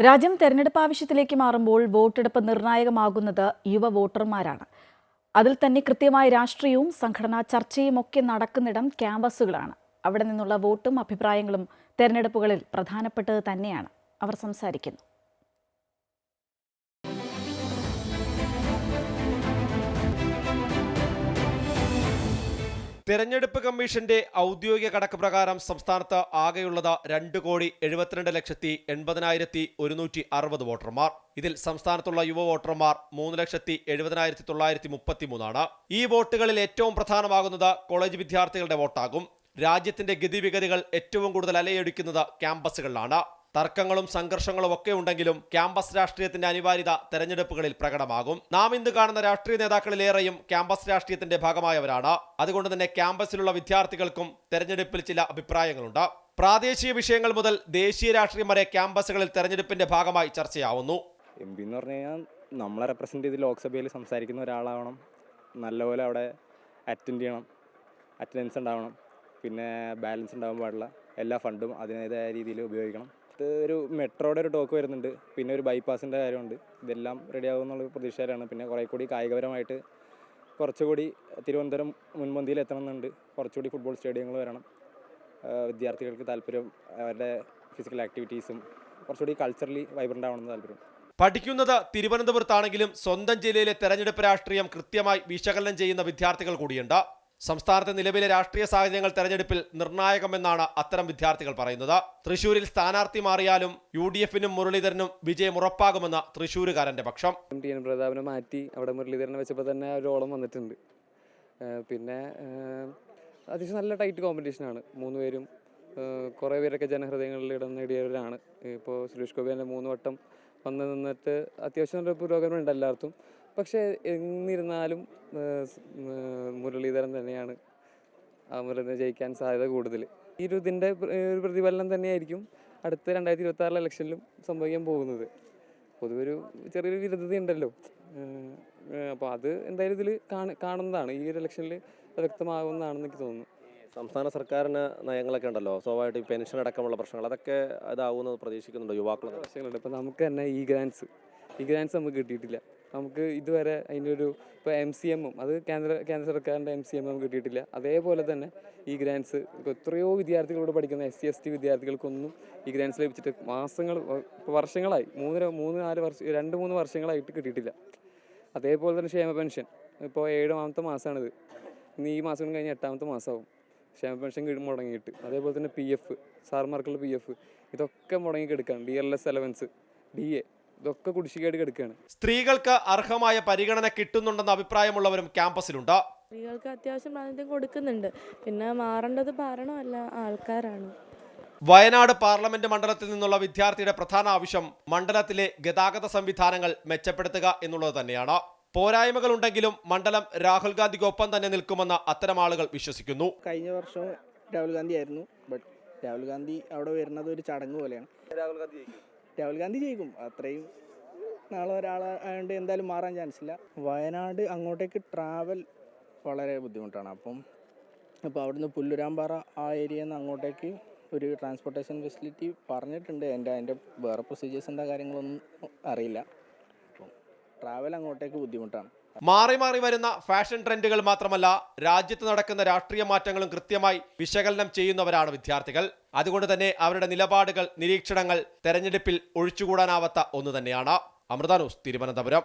രാജ്യം തെരഞ്ഞെടുപ്പ് ആവശ്യത്തിലേക്ക് മാറുമ്പോൾ വോട്ടെടുപ്പ് നിർണായകമാകുന്നത് യുവ വോട്ടർമാരാണ്. അതിൽ തന്നെ കൃത്യമായ രാഷ്ട്രീയവും സംഘടനാ ചർച്ചയും ഒക്കെ നടക്കുന്നിടം ക്യാമ്പസുകളാണ്. അവിടെ നിന്നുള്ള വോട്ടും അഭിപ്രായങ്ങളും തെരഞ്ഞെടുപ്പുകളിൽ പ്രധാനപ്പെട്ടത് തന്നെയാണ്. അവർ സംസാരിക്കുന്നു. തെരഞ്ഞെടുപ്പ് കമ്മീഷന്റെ ഔദ്യോഗിക കണക്ക് പ്രകാരം സംസ്ഥാനത്ത് ആകെയുള്ളത് 2,72,80,160 വോട്ടർമാർ. ഇതിൽ സംസ്ഥാനത്തുള്ള യുവ വോട്ടർമാർ 3,70,933 ഈ വോട്ടുകളിൽ ഏറ്റവും പ്രധാനമാകുന്നത് കോളേജ് വിദ്യാർത്ഥികളുടെ വോട്ടാകും. രാജ്യത്തിന്റെ ഗതിവിഗതികൾ ഏറ്റവും കൂടുതൽ അലയടിക്കുന്നത് ക്യാമ്പസുകളിലാണ്. തർക്കങ്ങളും സംഘർഷങ്ങളും ഒക്കെ ഉണ്ടെങ്കിലും ക്യാമ്പസ് രാഷ്ട്രീയത്തിന്റെ അനിവാര്യത തെരഞ്ഞെടുപ്പുകളിൽ പ്രകടമാകും. നാം ഇന്ന് കാണുന്ന രാഷ്ട്രീയ നേതാക്കളിലേറെയും ക്യാമ്പസ് രാഷ്ട്രീയത്തിന്റെ ഭാഗമായവരാണ്. അതുകൊണ്ട് തന്നെ ക്യാമ്പസിലുള്ള വിദ്യാർത്ഥികൾക്കും തെരഞ്ഞെടുപ്പിൽ ചില അഭിപ്രായങ്ങളുണ്ട്. പ്രാദേശിക വിഷയങ്ങൾ മുതൽ ദേശീയ രാഷ്ട്രീയം വരെ ക്യാമ്പസുകളിൽ തെരഞ്ഞെടുപ്പിന്റെ ഭാഗമായി ചർച്ചയാവുന്നു. എം പി എന്ന് പറഞ്ഞു കഴിഞ്ഞാൽ നമ്മളെ റെപ്രസെന്റ് ചെയ്ത് ലോക്സഭയിൽ സംസാരിക്കുന്ന ഒരാളാവണം. നല്ലപോലെ അവിടെ അറ്റൻഡ് ചെയ്യണം, അറ്റൻഡൻസ് ഉണ്ടാവണം, പിന്നെ ബാലൻസ് ഉണ്ടാകാൻ പാടില്ല. എല്ലാ ഫണ്ടും അതിനേതായ രീതിയിൽ ഉപയോഗിക്കണം. ഒരു മെട്രോയുടെ ഒരു ടോക്ക് വരുന്നുണ്ട്, പിന്നെ ഒരു ബൈപ്പാസിൻ്റെ കാര്യമുണ്ട്. ഇതെല്ലാം റെഡിയാകും എന്നുള്ള പ്രതീക്ഷയിലാണ്. പിന്നെ കുറേ കൂടി കായികപരമായിട്ട് കുറച്ചുകൂടി തിരുവനന്തപുരം മുൻപന്തിയിൽ എത്തണമെന്നുണ്ട്. കുറച്ചുകൂടി ഫുട്ബോൾ സ്റ്റേഡിയങ്ങൾ വരണം. വിദ്യാർത്ഥികൾക്ക് താല്പര്യം അവരുടെ ഫിസിക്കൽ ആക്ടിവിറ്റീസും കുറച്ചുകൂടി കൾച്ചറലി വൈബ്രൻ്റ് ആവണമെന്ന് താല്പര്യം. പഠിക്കുന്നത് തിരുവനന്തപുരത്താണെങ്കിലും സ്വന്തം ജില്ലയിലെ തെരഞ്ഞെടുപ്പ് രാഷ്ട്രീയം കൃത്യമായി വിശകലനം ചെയ്യുന്ന വിദ്യാർത്ഥികൾ കൂടിയുണ്ട്. സംസ്ഥാനത്തെ നിലവിലെ രാഷ്ട്രീയ സാഹചര്യങ്ങൾ തെരഞ്ഞെടുപ്പിൽ നിർണായകമെന്നാണ് അത്തരം വിദ്യാർത്ഥികൾ പറയുന്നത്. തൃശൂരിൽ സ്ഥാനാർത്ഥി മാറിയാലും UDF-നും മുരളീധരനും വിജയം ഉറപ്പാകുമെന്ന് തൃശ്ശൂരുകാരന്റെ പക്ഷം. TN പ്രതാപനെ മാറ്റി അവിടെ മുരളീധരനെ വെച്ചപ്പോൾ തന്നെ ഒരു ഓളം വന്നിട്ടുണ്ട്. പിന്നെ അത്യാവശ്യം നല്ല ടൈറ്റ് കോമ്പറ്റീഷനാണ്. 3 പേരും കുറേ പേരൊക്കെ ജനഹൃദയങ്ങളിൽ ഇടം നേടിയവരാണ്. ഇപ്പോൾ സുരേഷ് ഗോപിയുടെ 3 വട്ടം വന്ന് നിന്നിട്ട് അത്യാവശ്യം നല്ല പുരോഗമനമുണ്ട് എല്ലാവർക്കും. പക്ഷേ എന്നിരുന്നാലും മുരളീധരൻ തന്നെയാണ് മുരളീധരൻ ജയിക്കാൻ സാധ്യത കൂടുതൽ. ഇതിൻ്റെ ഒരു പ്രതിഫലനം തന്നെയായിരിക്കും അടുത്ത 2026 ഇലക്ഷനിലും സംഭവിക്കാൻ പോകുന്നത്. പൊതുവൊരു ചെറിയൊരു വിരുദ്ധതയുണ്ടല്ലോ. അപ്പോൾ അത് എന്തായാലും ഇതിൽ കാണുന്നതാണ്. ഈ ഒരു ഇലക്ഷനിൽ വ്യക്തമാകുന്നതാണെന്ന് എനിക്ക് തോന്നുന്നു. സംസ്ഥാന സർക്കാരിന് നയങ്ങളൊക്കെ ഉണ്ടല്ലോ, സ്വാഭാവികമായിട്ട് പെൻഷൻ അടക്കമുള്ള പ്രശ്നങ്ങൾ അതൊക്കെ ഇതാവുന്നത് പ്രതീക്ഷിക്കുന്നുണ്ടോ യുവാക്കൾ? പ്രശ്നങ്ങളുണ്ട്. ഇപ്പോൾ നമുക്ക് തന്നെ ഈ ഗ്രാൻസ് നമുക്ക് കിട്ടിയിട്ടില്ല. നമുക്ക് ഇതുവരെ അതിൻ്റെ ഒരു ഇപ്പോൾ MCM അത് കേന്ദ്ര സർക്കാരിൻ്റെ MCM നമുക്ക് കിട്ടിയിട്ടില്ല. അതേപോലെ തന്നെ ഈ ഗ്രാൻസ് എത്രയോ വിദ്യാർത്ഥികളോട് പഠിക്കുന്ന SC ST വിദ്യാർത്ഥികൾക്കൊന്നും ഈ ഗ്രാൻസ് ലഭിച്ചിട്ട് വർഷങ്ങളായി 2-3 വർഷങ്ങളായിട്ട് കിട്ടിയിട്ടില്ല. അതേപോലെ തന്നെ ക്ഷേമ പെൻഷൻ ഇപ്പോൾ 7ാമത്തെ മാസമാണിത്. ഇന്ന് ഈ മാസം കഴിഞ്ഞ് 8ാമത്തെ മാസമാവും ക്ഷേമ പെൻഷൻ മുടങ്ങിയിട്ട്. അതേപോലെ തന്നെ PF സാർമാർക്കുള്ള PF ഇതൊക്കെ മുടങ്ങിക്കെടുക്കുകയാണ്. DLS അലവൻസ് DA ഇതൊക്കെ കുടിശ്ശികയായിട്ട് കിടക്കുകയാണ്. സ്ത്രീകൾക്ക് അർഹമായ പരിഗണന കിട്ടുന്നുണ്ടെന്ന അഭിപ്രായമുള്ളവരും ക്യാമ്പസിലുണ്ട്. സ്ത്രീകൾക്ക് അത്യാവശ്യം പ്രാതിനിധ്യം കൊടുക്കുന്നുണ്ട്. പിന്നെ മാറേണ്ടത് ഭരണമല്ല, ആൾക്കാരാണ്. വയനാട് പാർലമെന്റ് മണ്ഡലത്തിൽ നിന്നുള്ള വിദ്യാർത്ഥിയുടെ പ്രധാന ആവശ്യം മണ്ഡലത്തിലെ ഗതാഗത സംവിധാനങ്ങൾ മെച്ചപ്പെടുത്തുക എന്നുള്ളത് തന്നെയാണ്. പോരായ്മകളുണ്ടെങ്കിലും മണ്ഡലം രാഹുൽ ഗാന്ധിക്കൊപ്പം തന്നെ നിൽക്കുമെന്ന് അത്തരം ആളുകൾ വിശ്വസിക്കുന്നു. കഴിഞ്ഞ വർഷം രാഹുൽ ഗാന്ധി ആയിരുന്നു. ബട്ട് രാഹുൽ ഗാന്ധി അവിടെ വരുന്നത് ഒരു ചടങ്ങ് പോലെയാണ്. രാഹുൽ ഗാന്ധി ജയിക്കും. അത്രയും നാളെ ഒരാളായതുകൊണ്ട് എന്തായാലും മാറാൻ ചാൻസ് ഇല്ല. വയനാട് അങ്ങോട്ടേക്ക് ട്രാവൽ വളരെ ബുദ്ധിമുട്ടാണ്. അപ്പോൾ അവിടുന്ന് പുല്ലുരാമ്പാറ ആ ഏരിയയിൽ നിന്ന് അങ്ങോട്ടേക്ക് ഒരു ട്രാൻസ്പോർട്ടേഷൻ ഫെസിലിറ്റി പറഞ്ഞിട്ടുണ്ട്. അതിൻ്റെ വേറെ പ്രൊസീജിയേഴ്സിൻ്റെ കാര്യങ്ങളൊന്നും അറിയില്ല. അപ്പം ട്രാവൽ അങ്ങോട്ടേക്ക് ബുദ്ധിമുട്ടാണ്. മാറി മാറി വരുന്ന ഫാഷൻ ട്രെൻഡുകൾ മാത്രമല്ല, രാജ്യത്ത് നടക്കുന്ന രാഷ്ട്രീയ മാറ്റങ്ങളും കൃത്യമായി വിശകലനം ചെയ്യുന്നവരാണ് വിദ്യാർത്ഥികൾ. അതുകൊണ്ട് തന്നെ അവരുടെ നിലപാടുകൾ, നിരീക്ഷണങ്ങൾ തെരഞ്ഞെടുപ്പിൽ ഒഴിച്ചുകൂടാനാവാത്ത ഒന്ന് തന്നെയാണ്. അമൃത ന്യൂസ്, തിരുവനന്തപുരം.